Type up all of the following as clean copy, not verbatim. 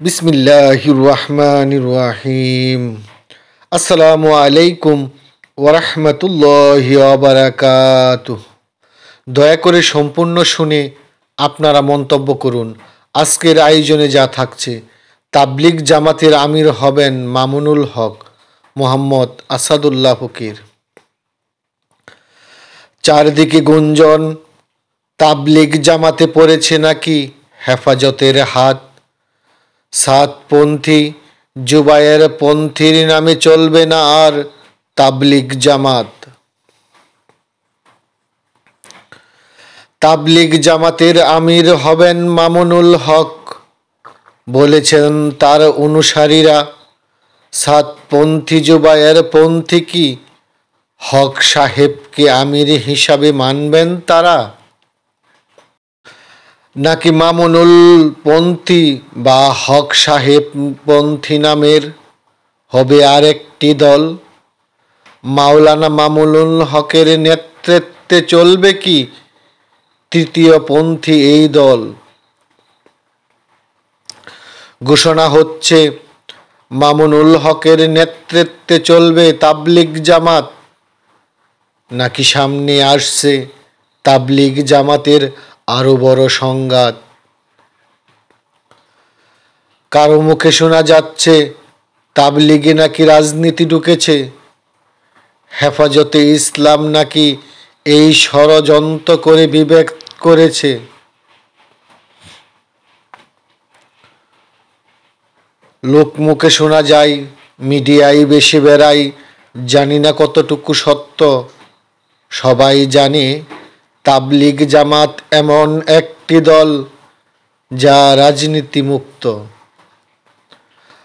বিসমিল্লাহির রহমানির রহিম। আসসালামু আলাইকুম ওয়া রাহমাতুল্লাহি ওয়া বারাকাতুহু। দয়া করে সম্পূর্ণ শুনে আপনারা মন্তব্য করুন। আজকের আয়োজনে যা থাকছে: তাবলিগ জামাতের আমির হবেন মামুনুল হক, মোহাম্মদ আসাদুল্লাহ ফকির। চারদিকে গুঞ্জন, তাবলিগ জামাতে পড়েছে নাকি হেফাজতের হাত। সাতপন্থী জুবায়ের পন্থীর নামে চলবে না আর তাবলিগ জামাত। তাবলিগ জামাতের আমির হবেন মামুনুল হক, বলেছেন তার অনুসারীরা। সাতপন্থী জুবায়ের পন্থী কি হক সাহেবকে আমির হিসাবে মানবেন তারা? নাকি মামুনুল পন্থী বা হক সাহেব পন্থী নামের হবে আরেকটি দল? মাওলানা মামুনুল হকের নেতৃত্বে চলবে কি তৃতীয় পন্থী এই দল? ঘোষণা হচ্ছে, মামুনুল হকের নেতৃত্বে চলবে তাবলিগ জামাত, নাকি সামনে আসছে তাবলিগ জামাতের আরো বড় সংঘাত। কারো মুখে শোনা যাচ্ছে তাবলিগে নাকি রাজনীতি ঢুকেছে। হেফাজতে ইসলাম নাকি এই ষড়যন্ত্র করে বিবেক করেছে। লোকমুখে শোনা যায়, মিডিয়ায় বেশি বেড়ায়, জানি না কতটুকু সত্য। সবাই জানে তাবলিগ জামাত এমন একটি দল যা রাজনীতি মুক্ত।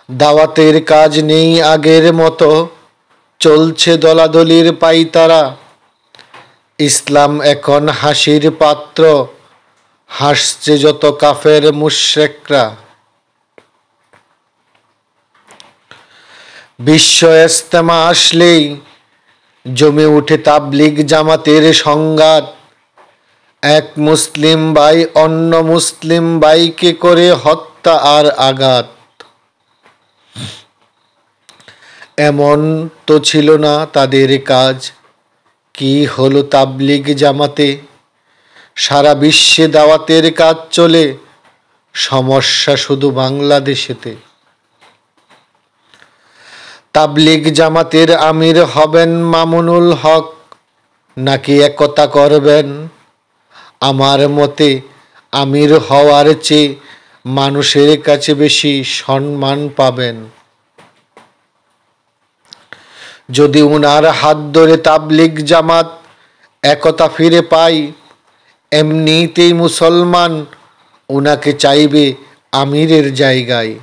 দাওয়াতের কাজ নেই আগের মতো, চলছে দলাদলির পাইতারা। ইসলাম এখন হাসির পাত্র, হাসছে যত কাফের মুশরিকরা। বিশ্ব ইজতেমা আসলেই জমে উঠে তাবলিগ জামাতের সংঘাত। এক মুসলিম ভাই অন্য মুসলিম ভাইকে করে হত্যা আর আঘাত। এমন তো ছিল না তাদের কাজ, কি হলো তাবলিগ জামাতে? সারা বিশ্বে দাওয়াতের কাজ চলে, সমস্যা শুধু বাংলাদেশেতে। তাবলিগ জামাতের আমির হবেন মামুনুল হক, নাকি একতা করবেন? আমার মতে আমির হওয়ার চেয়ে মানুষের কাছে বেশি সম্মান পাবেন। যদি উনার হাত ধরে তাবলিগ জামাত একতা ফিরে পায়, এমনিতেই মুসলমান উনাকে চাইবে আমিরের জায়গায়।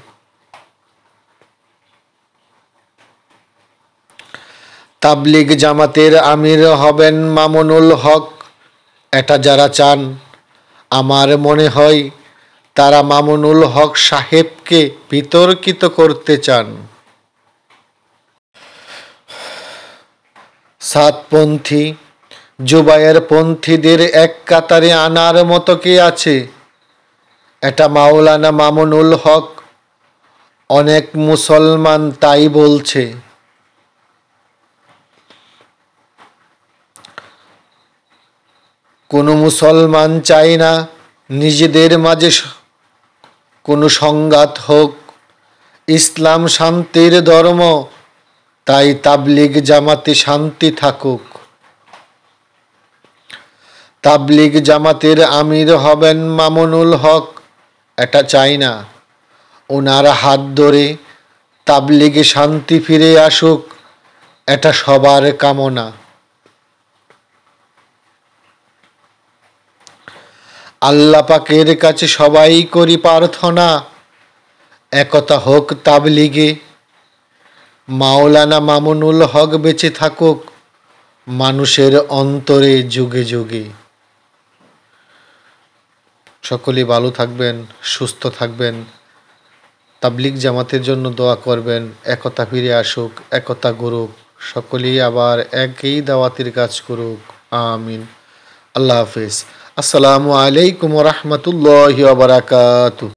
তাবলিগ জামাতের আমির হবেন মামুনুল হক, এটা যারা চান, আমার মনে হয় তারা মামুনুল হক সাহেবকে বিতর্কিত করতে চান। সাতপন্থী জুবায়ের পন্থীদের এক কাতারে আনার মতো কে আছে? এটা মাওলানা মামুনুল হক। অনেক মুসলমান তাই বলছে। কোনো মুসলমান চায় না নিজেদের মাঝে কোনো সংঘাত হোক। ইসলাম শান্তির ধর্ম, তাই তাবলিগ জামাতে শান্তি থাকুক। তাবলিগ জামাতের আমির হবেন মামুনুল হক, এটা চাই না। ওনার হাত ধরে তাবলিগে শান্তি ফিরে আসুক, এটা সবার কামনা। আল্লাহ পাকের কাছে সবাই করি প্রার্থনা, একতা হোক তাবলিগে। মাওলানা মামুনুল হক বেঁচে থাকুক মানুষের অন্তরে যুগে যুগে। সকলেই ভালো থাকবেন, সুস্থ থাকবেন। তাবলিগ জামাতের জন্য দোয়া করবেন, একতা ফিরে আসুক, একতা গড়ুক, সকলেই আবার একই দাওয়াতের কাজ করুক। আমিন। আল্লাহ হাফেজ। আসসালামু আলাইকুম ওয়া রাহমাতুল্লাহি ওয়া বারাকাতুহু।